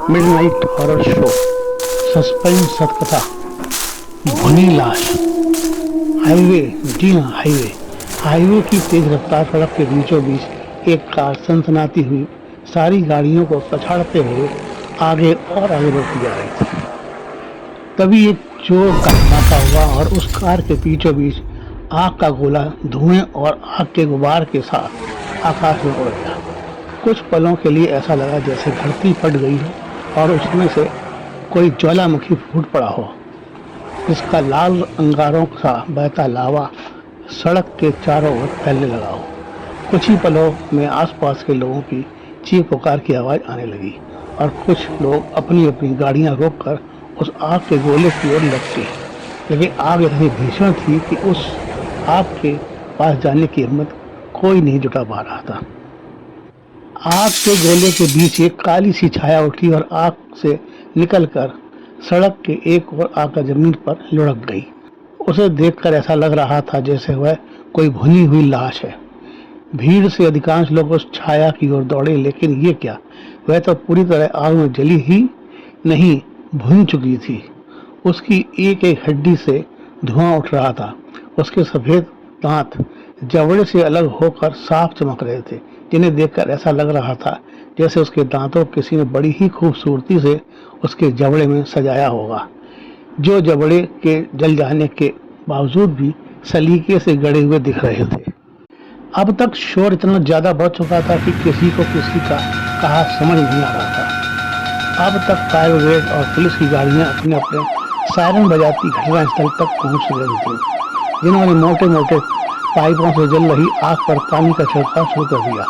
Midnight horror show, suspense सतकथा, भुनी लाश। Highway, जी हाँ हाईवे। हाईवे की तेज रफ्तार सड़क के बीचों बीच एक कार सनसनाती हुई सारी गाड़ियों को पछाड़ते हुए आगे और आगे बढ़ती जा रही थी। तभी एक जोर का धमाका हुआ और उस कार के बीचों बीच आग का गोला धुएं और आग के गुबार के साथ आकाश में उड़ गया। कुछ पलों के लिए ऐसा लगा जैसे धरती फट गई हो और उसमें से कोई ज्वालामुखी फूट पड़ा हो, जिसका लाल अंगारों सा बहता लावा सड़क के चारों ओर फैलने लगा हो। कुछ ही पलों में आसपास के लोगों की चीख पुकार की आवाज आने लगी और कुछ लोग अपनी अपनी गाड़ियां रोककर उस आग के गोले की ओर लपके। लेकिन आग इतनी भीषण थी कि उस आग के पास जाने की हिम्मत कोई नहीं जुटा पा रहा था। आग के गोले के बीच एक काली सी छाया उठी और आग से निकलकर सड़क के एक ओर आकर जमीन पर लुढ़क गई। उसे देखकर ऐसा लग रहा था जैसे वह कोई भुनी हुई लाश है। भीड़ से अधिकांश लोग उस छाया की ओर दौड़े, लेकिन ये क्या, वह तो पूरी तरह आग में जली ही नहीं, भुन चुकी थी। उसकी एक एक हड्डी से धुआं उठ रहा था। उसके सफेद दांत जबड़े से अलग होकर साफ चमक रहे थे, जिन्हें देखकर ऐसा लग रहा था जैसे उसके दांतों को किसी ने बड़ी ही खूबसूरती से उसके जबड़े में सजाया होगा, जो जबड़े के जल जाने के बावजूद भी सलीके से गड़े हुए दिख रहे थे। अब तक शोर इतना ज्यादा बढ़ चुका था कि किसी को किसी का कहा समझ नहीं आ रहा था। अब तक फायर ब्रिगेड और पुलिस की गाड़ियां अपने अपने सायरन बजाती घटनास्थल तक पहुंच गई थी, जिन्होंने मोटे मोटे पाइपों से जल रही आग पर पानी का छिड़काव शुरू कर दिया।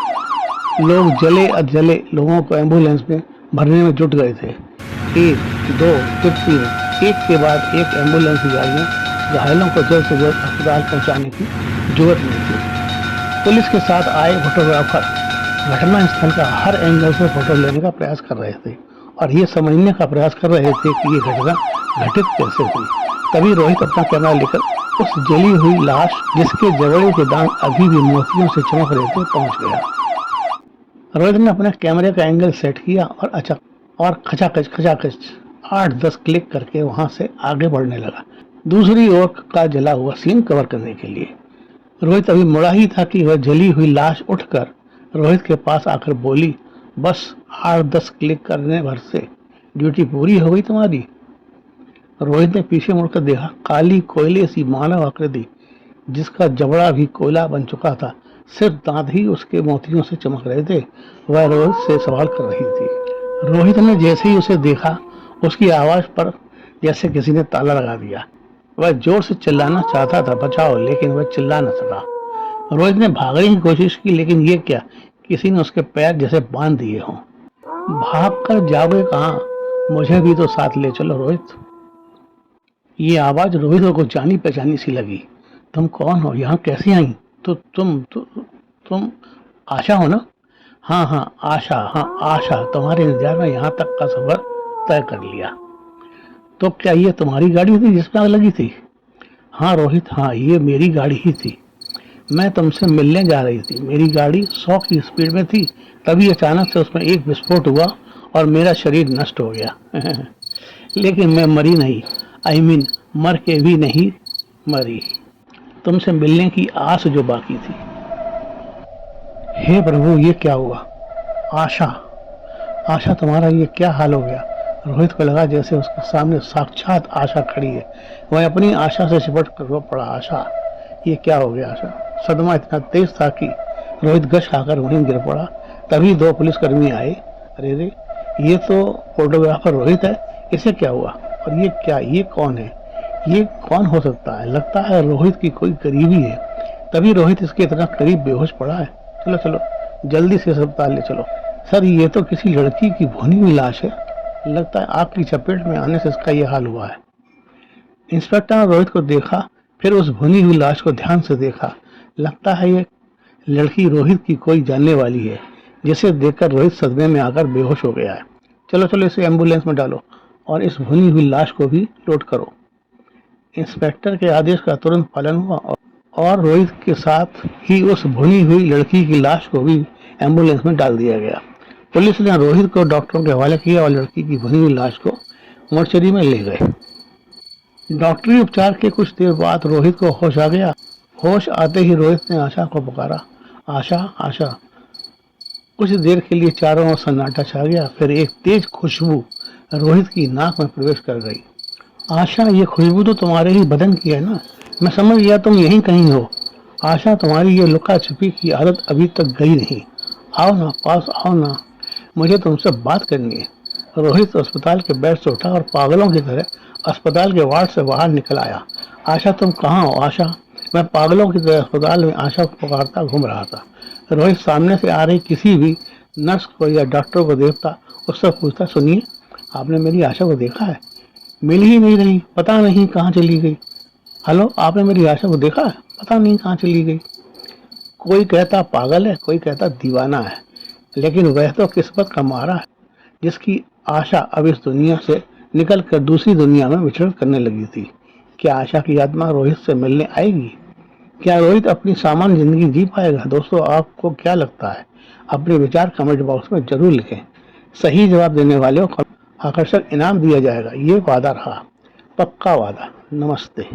लोग जले अधजले लोगों को एम्बुलेंस में भरने में जुट गए थे। एक, दो, फिर तीन, एक के बाद एक एम्बुलेंस की गाड़ियां घायलों को जल्द से जल्द अस्पताल पहुंचाने की जरूरत नहीं थी। पुलिस के साथ आए फोटोग्राफर घटनास्थल का हर एंगल से फोटो लेने का प्रयास कर रहे थे और ये समझने का प्रयास कर रहे थे कि ये घटना घटित कैसे हुई। तभी रोहित अपना कैमरा लेकर उस जली हुई लाश, जिसके जबड़े के दांत अभी भी मोतियों से चमक रहे थे, पहुंच गया। रोहित ने अपने कैमरे का एंगल सेट किया और खचाखच खचाखच 8-10 क्लिक करके वहां से आगे बढ़ने लगा, दूसरी ओर का जला हुआ सीन कवर करने के लिए। रोहित अभी मुड़ा ही था कि वह जली हुई लाश उठकर रोहित के पास आकर बोली, बस 8-10 क्लिक करने भर से ड्यूटी पूरी हो गई तुम्हारी। रोहित ने पीछे मुड़कर देखा, काली कोयले सी मानव आकृति, जिसका जबड़ा भी कोयला बन चुका था, सिर्फ दांत ही उसके मोतियों से चमक रहे थे, वह रोहित से सवाल कर रही थी। रोहित ने जैसे ही उसे देखा, उसकी आवाज पर जैसे किसी ने ताला लगा दिया। वह जोर से चिल्लाना चाहता था, बचाओ, लेकिन वह चिल्ला न सका। रोहित ने भागने की कोशिश की, लेकिन ये क्या, किसी ने उसके पैर जैसे बांध दिए हों। भाग कर जाओगे कहाँ, मुझे भी तो साथ ले चलो रोहित। ये आवाज रोहित को जानी पहचानी सी लगी। तुम कौन हो, यहाँ कैसे आई? तो तुम आशा हो ना? हाँ हाँ आशा, तुम्हारे इंतजार में यहाँ तक का सफर तय कर लिया। तो क्या ये तुम्हारी गाड़ी थी जिसमें आग लगी थी? हाँ रोहित, हाँ ये मेरी गाड़ी ही थी। मैं तुमसे मिलने जा रही थी। मेरी गाड़ी 100 की स्पीड में थी, तभी अचानक से उसमें एक विस्फोट हुआ और मेरा शरीर नष्ट हो गया। लेकिन मैं मरी नहीं, मर के भी नहीं मरी। तुमसे मिलने की आस जो बाकी थी। हे प्रभु, ये क्या हुआ? आशा तुम्हारा ये क्या हाल हो गया? रोहित को लगा जैसे उसके सामने साक्षात आशा खड़ी है। वह अपनी आशा से चिपट कर रो पड़ा। आशा, ये क्या हो गया? आशा, सदमा इतना तेज था कि रोहित गश खाकर वहीं गिर पड़ा। तभी 2 पुलिसकर्मी आए। अरे रे, ये तो फोटोग्राफर रोहित है, इसे क्या हुआ? और ये क्या, ये कौन है? ये कौन हो सकता है? लगता है रोहित की कोई करीबी है, तभी रोहित इसके इतना करीब बेहोश पड़ा है। चलो जल्दी से अस्पताल ले चलो। सर, ये तो किसी लड़की की भुनी हुई लाश है। लगता है आग की चपेट में आने से इसका यह हाल हुआ है। इंस्पेक्टर ने रोहित को देखा, फिर उस भुनी हुई लाश को ध्यान से देखा। लगता है ये लड़की रोहित की कोई जानने वाली है, जिसे देखकर रोहित सदमे में आकर बेहोश हो गया है। चलो इसे एम्बुलेंस में डालो और इस भुनी हुई लाश को भी लोड करो। इंस्पेक्टर के आदेश का तुरंत पालन हुआ और रोहित के साथ ही उस भुनी हुई लड़की की लाश को भी एम्बुलेंस में डाल दिया गया। पुलिस ने रोहित को डॉक्टरों के हवाले किया और लड़की की भनी हुई लाश को मोर्चरी में ले गए। डॉक्टरी उपचार के कुछ देर बाद रोहित को होश आ गया। होश आते ही रोहित ने आशा को पुकारा, आशा, आशा। कुछ देर के लिए चारों ओर सन्नाटा छा गया। फिर एक तेज खुशबू रोहित की नाक में प्रवेश कर गई। आशा, ये खुशबू तो तुम्हारे ही बदन की है ना? मैं समझ गया तुम यहीं कहीं हो। आशा, तुम्हारी ये लुका छिपी की आदत अभी तक गई नहीं। आओ ना, पास आओ ना, मुझे तुमसे बात करनी है। रोहित अस्पताल के बेड से उठा और पागलों की तरह अस्पताल के वार्ड से बाहर निकल आया। आशा, तुम कहाँ हो? आशा। मैं पागलों की तरह अस्पताल में आशा को पुकारता घूम रहा था। रोहित सामने से आ रही किसी भी नर्स को या डॉक्टर को देखता, उससे पूछता, सुनिए, आपने मेरी आशा को देखा है? मिल ही नहीं रही, पता नहीं कहाँ चली गई। हेलो, आपने मेरी आशा को देखा है? पता नहीं कहाँ चली गई। कोई कहता पागल है, कोई कहता दीवाना है, लेकिन वह तो किस्मत का मारा है जिसकी आशा अब इस दुनिया से निकल कर दूसरी दुनिया में विचरण करने लगी थी। क्या आशा की आत्मा रोहित से मिलने आएगी? क्या रोहित अपनी सामान्य जिंदगी जी पाएगा? दोस्तों, आपको क्या लगता है? अपने विचार कमेंट बॉक्स में जरूर लिखें। सही जवाब देने वाले को आकर्षक इनाम दिया जाएगा, ये वादा रहा, पक्का वादा। नमस्ते।